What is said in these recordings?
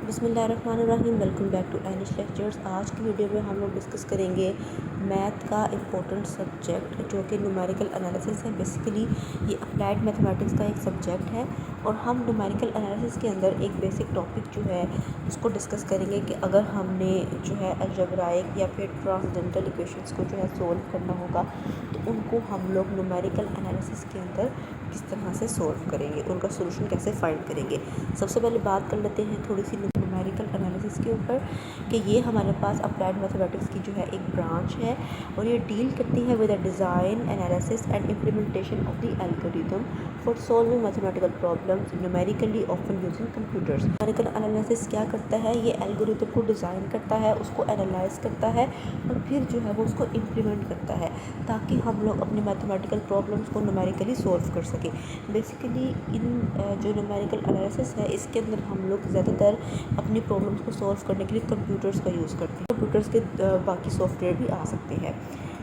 बिस्मिल्लाहिर्रहमानिर्रहीम। Welcome back to Anish lectures. आज की वीडियो में हम लोग डिस्कस करेंगे मैथ का इम्पोर्टेंट सब्जेक्ट जो कि न्यूमेरिकल एनालिसिस है। बेसिकली ये अप्लाइड मैथमेटिक्स का एक सब्जेक्ट है और हम न्यूमेरिकल एनालिसिस के अंदर एक बेसिक टॉपिक जो है उसको डिस्कस करेंगे कि अगर हमने जो है अलजेब्राइक या फिर ट्रांसेंडेंटल इक्वेशंस को जो है सोल्व करना होगा तो उनको हम लोग न्यूमेरिकल एनालिसिस के अंदर किस तरह से सोल्व करेंगे, उनका सोल्यूशन कैसे फाइंड करेंगे। सबसे पहले बात कर लेते हैं थोड़ी सी न्यूमेरिकल एनालिसिस के ऊपर कि ये हमारे पास अप्लाइड मैथमेटिक्स की जो है एक ब्रांच है और ये डील करती है with the design analysis and implementation of the algorithm for solving mathematical problems numerically often using computers. Numerical analysis क्या करता है, ये एल्गोरिथम को डिज़ाइन करता है, उसको एनालाइज करता है और फिर जो है वो उसको इम्प्लीमेंट करता है ताकि हम लोग अपने मैथमेटिकल प्रॉब्लम्स को न्यूमेरिकली सॉल्व कर सकें। बेसिकली इन जो न्यूमेरिकल एनालिसिस है इसके अंदर हम लोग ज़्यादातर अपनी प्रॉब्लम्स को सॉल्व करने के लिए कंप्यूटर्स का यूज़ करते हैं। कंप्यूटर्स के बाकी सॉफ्टवेयर भी आ सकते हैं।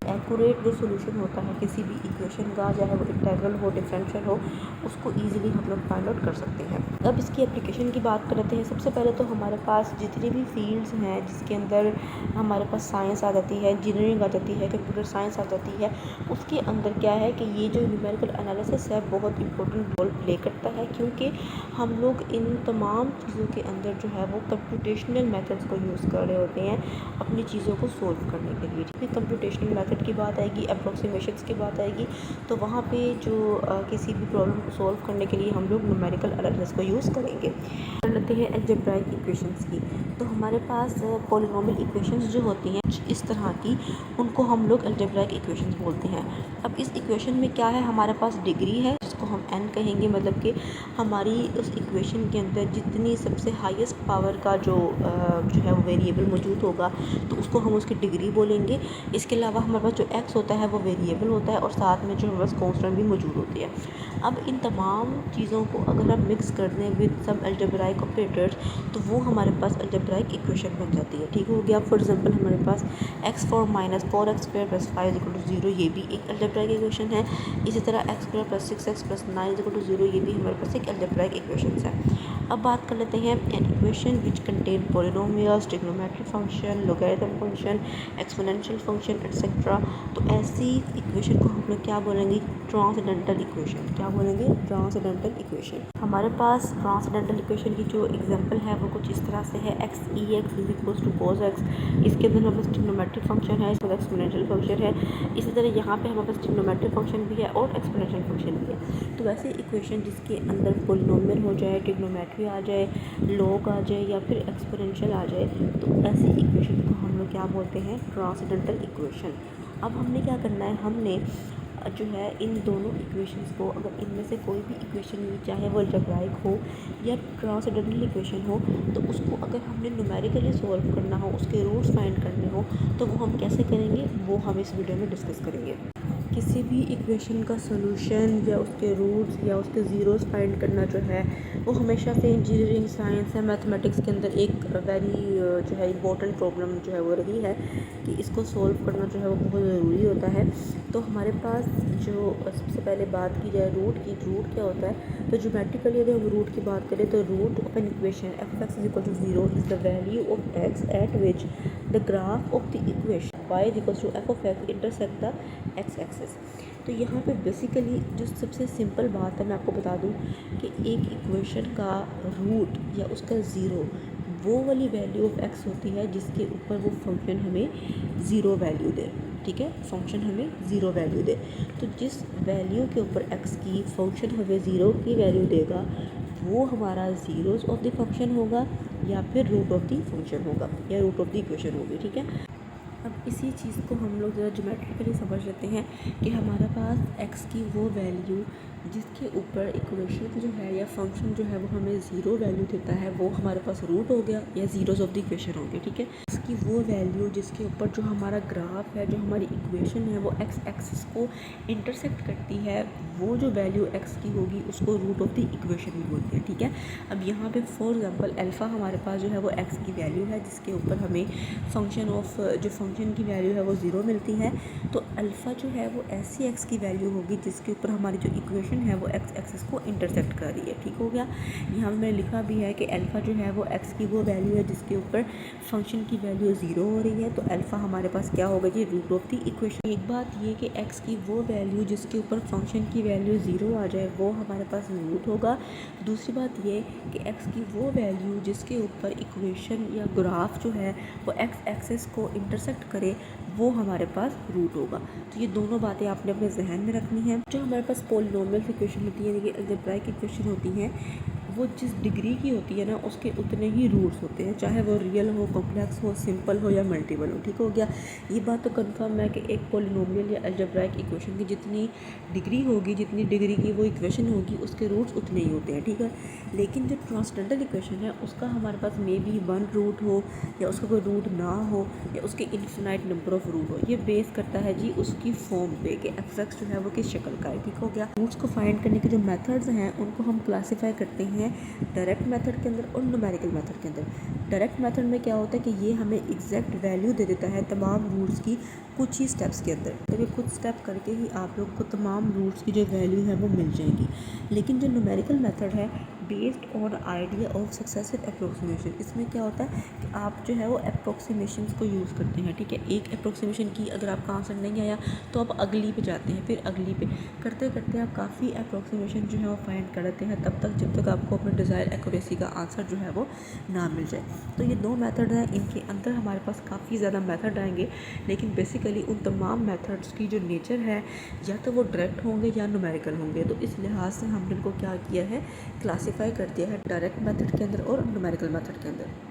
एक्यूरेट जो सोल्यूशन होता है किसी भी इक्वेशन का, चाहे वो इंटीग्रल हो डिफरेंशियल हो, उसको ईजिली हम लोग फाइंड आउट कर सकते हैं। अब इसकी एप्लीकेशन की बात करते हैं। सबसे पहले तो हमारे पास जितनी भी फील्ड्स हैं जिसके अंदर हमारे पास साइंस आ जाती है, इंजीनियरिंग आ जाती है, कंप्यूटर साइंस आ जाती है, उसके अंदर क्या है कि ये जो न्यूमेरिकल एनालिसिस है बहुत इंपॉर्टेंट रोल प्ले करता है क्योंकि हम लोग इन तमाम चीज़ों के अंदर जो है वो कंप्यूटेशनल मेथड्स को यूज़ कर रहे होते हैं अपनी चीज़ों को सोल्व करने के लिए। ठीक है, कंप्यूटेशनल मेथड की बात आएगी, अप्रोक्सीमेशंस की बात आएगी, तो वहाँ पे जो किसी भी प्रॉब्लम को सोल्व करने के लिए हम लोग न्यूमेरिकल एनालिसिस को यूज़ करेंगे। कर लेते हैं अलजेब्राइक इक्वेशंस की। तो हमारे पास पॉलिनोमियल इक्वेशंस जो होती हैं इस तरह की, उनको हम लोग अलजेब्राइक इक्वेशंस बोलते हैं। अब इस इक्वेशन में क्या है, हमारे पास डिग्री है जिसको हम n कहेंगे, मतलब कि हमारी उस इक्वेशन के अंदर जितनी सबसे हाईएस्ट पावर का जो है वो वेरिएबल मौजूद होगा तो उसको हम उसकी डिग्री बोलेंगे। इसके अलावा हमारे पास जो x होता है वो वेरिएबल होता है और साथ में जो हमारे पास कॉन्स्टेंट भी मौजूद होती है। अब इन तमाम चीज़ों को अगर हम मिक्स कर दें विद सम अलजेब्राइक ऑपरेटर्स तो वो हमारे पास अलजेब्राइक इक्वेशन बन जाती है। ठीक हो गया। फॉर एग्जांपल हमारे पास x4 minus 4x square plus 5 equal to 0, ये भी एक अलजेब्राइक इक्वेशन है। इसी तरह x square plus 6x plus 9 equal to 0, ये भी हमारे पास एक अलजेब्राइक इक्वेशन है। अब बात कर लेते हैं an equation which contain polynomials, trigonometric function, logarithm function, exponential function etcetera. तो ऐसी इक्वेशन को हम लोग क्या बोलेंगे, ट्रांसेंडेंटल इक्वेशन। क्या बोलेंगे, ट्रांसेंडेंटल इक्वेशन। हमारे पास ट्रांसेंडेंटल इक्वेशन की जो एग्जांपल है वो कुछ इस तरह से है, x e x is equals to cos x। इसके अंदर हमारे पास ट्रिग्नोमेट्रिक फंक्शन है, इसमें एक्सपोनेंशियल फंक्शन है। इसी तरह यहाँ पे हमारे पास ट्रिग्नोमेट्रिक फंक्शन भी है और एक्सपोनेंशियल फंक्शन भी है। तो वैसे इक्वेशन जिसके अंदर पॉलिनोमियल हो जाए, ट्रिग्नोमेट्री आ जाए, लॉग आ जाए या फिर एक्सपोनेंशियल आ जाए, तो ऐसी इक्वेशन को हम लोग क्या बोलते हैं, ट्रांसेंडेंटल इक्वेशन। अब हमने क्या करना है, हमने जो है इन दोनों इक्वेशंस को, अगर इनमें से कोई भी इक्वेशन चाहे वो अलजेब्राइक हो या ट्रांसेंडेंटल इक्वेशन हो, तो उसको अगर हमने न्यूमेरिकली सॉल्व करना हो, उसके रूट्स फाइंड करने हो, तो वो हम कैसे करेंगे वो हम इस वीडियो में डिस्कस करेंगे। किसी भी इक्वेशन का सॉल्यूशन या उसके रूट्स या उसके ज़ीरोस फाइंड करना जो है वो हमेशा से इंजीनियरिंग साइंस या मैथमेटिक्स के अंदर एक वेरी जो है इम्पोर्टेंट प्रॉब्लम जो है वो रही है कि इसको सॉल्व करना जो है वो बहुत ज़रूरी होता है। तो हमारे पास जो सबसे पहले बात की जाए रूट की, रूट क्या होता है, तो ज्योमेट्रिकली अगर हम रूट की बात करें तो root of an equation f x is equal to 0 is the value of x at which the graph of the equation y is equal to f of x intersect the x axis. तो यहाँ पे basically जो सबसे simple बात है मैं आपको बता दूँ कि एक इक्वेशन का रूट या उसका ज़ीरो वो वाली वैल्यू ऑफ एक्स होती है जिसके ऊपर वो फंक्शन हमें ज़ीरो वैल्यू दे। ठीक है, फंक्शन हमें ज़ीरो वैल्यू दे। तो जिस वैल्यू के ऊपर एक्स की फंक्शन हमें ज़ीरो की वैल्यू देगा वो हमारा ज़ीरोस ऑफ द फंक्शन होगा या फिर रूट ऑफ द फंक्शन होगा या रूट ऑफ द इक्वेशन होगी। ठीक है, अब इसी चीज़ को हम लोग ज़रा ज्योमेट्रिकली समझ लेते हैं कि हमारे पास x की वो वैल्यू जिसके ऊपर इक्वेशन जो है या फंक्शन जो है वो हमें ज़ीरो वैल्यू देता है वो हमारे पास रूट हो गया या ज़ीरोस ऑफ द इक्वेशन हो गया। ठीक है, इसकी वो वैल्यू जिसके ऊपर जो हमारा ग्राफ है, जो हमारी इक्वेशन है वो x एक्सिस को इंटरसेक्ट करती है, वो जो वैल्यू x की होगी उसको रूट ऑफ द इक्वेशन भी बोलते हैं। ठीक है, अब यहाँ पे फॉर एग्जांपल अल्फ़ा हमारे पास जो है वो x की वैल्यू है जिसके ऊपर हमें फंक्शन ऑफ जो फंक्शन की वैल्यू है वो ज़ीरो मिलती है। तो अल्फ़ा जो है वो ऐसी एक्स की वैल्यू होगी जिसके ऊपर हमारी जो इक्वेशन है वो एक्स एक्सिस को इंटरसेक्ट कर रही है। ठीक हो गया। यहाँ मैंने लिखा भी है कि अल्फ़ा जो है वो एक्स की वो वैल्यू है जिसके ऊपर फंक्शन की वैल्यू 0 हो रही है। तो अल्फ़ा हमारे पास क्या होगा जी, रूट ऑफ द इक्वेशन। एक बात ये कि एक्स की वो वैल्यू जिसके ऊपर फंक्शन की वैल्यू 0 आ जाए वो हमारे पास रूट होगा। दूसरी बात ये कि एक्स की वो वैल्यू जिसके ऊपर इक्वेशन या ग्राफ जो है वो एक्स एक्सिस को इंटरसेक्ट करे वो हमारे पास रूट होगा। तो ये दोनों बातें आपने अपने जहन में रखनी है। जो हमारे पास पॉलिनोमियल इक्वेशन होती है, देखिए अलजेब्राइक इक्वेशन होती हैं, वो जिस डिग्री की होती है ना उसके उतने ही रूट्स होते हैं, चाहे वो रियल हो, कॉम्प्लेक्स हो, सिंपल हो या मल्टीपल हो। ठीक हो गया। ये बात तो कंफर्म है कि एक पॉलिनोमियल या अलजेब्राइक इक्वेशन की जितनी डिग्री होगी, जितनी डिग्री की वो इक्वेशन होगी, उसके रूट्स उतने ही होते हैं। ठीक है। लेकिन जो ट्रांसेंडेंटल इक्वेशन है उसका हमारे पास मे बी 1 रूट हो या उसका कोई रूट ना हो या उसके इन्फिनाइट नंबर ऑफ रूट हो। ये बेस करता है जी उसकी फॉर्म पे कि एफ एक्स जो है वो किस शक्ल का है। ठीक हो गया। रूट्स को फाइंड करने के जो मेथड्स हैं उनको हम क्लासीफाई करते हैं डायरेक्ट मेथड के अंदर और न्यूमेरिकल मेथड के अंदर। डायरेक्ट मेथड में क्या होता है कि ये हमें एग्जैक्ट वैल्यू दे देता है तमाम रूट्स की कुछ ही स्टेप्स के अंदर। तो ये कुछ स्टेप करके ही आप लोग को तमाम रूट्स की जो वैल्यू है वो मिल जाएंगी। लेकिन जो न्यूमेरिकल मेथड है based on idea of successive approximation, इसमें क्या होता है कि आप जो है वो अप्रोक्सीमेशन को यूज़ करते हैं। ठीक है। एक अप्रोक्सीमेशन की अगर आपका आंसर नहीं आया तो आप अगली पे जाते हैं, फिर अगली पे करते करते आप काफ़ी अप्रोक्सीमेशन जो है वो फाइंड कर लेते हैं, तब तक जब तक आपको अपने डिज़ायर एक्यूरेसी का आंसर जो है वो ना मिल जाए। तो ये दो मेथड हैं, इनके अंदर हमारे पास काफ़ी ज़्यादा मेथड आएंगे, लेकिन बेसिकली उन तमाम मेथड्स की जो नेचर है या तो वो डायरेक्ट होंगे या न्यूमेरिकल होंगे। तो इस लिहाज से हमने इनको क्या किया है, क्लासीफाई कर दिया है डायरेक्ट मेथड के अंदर और न्यूमेरिकल मेथड के अंदर।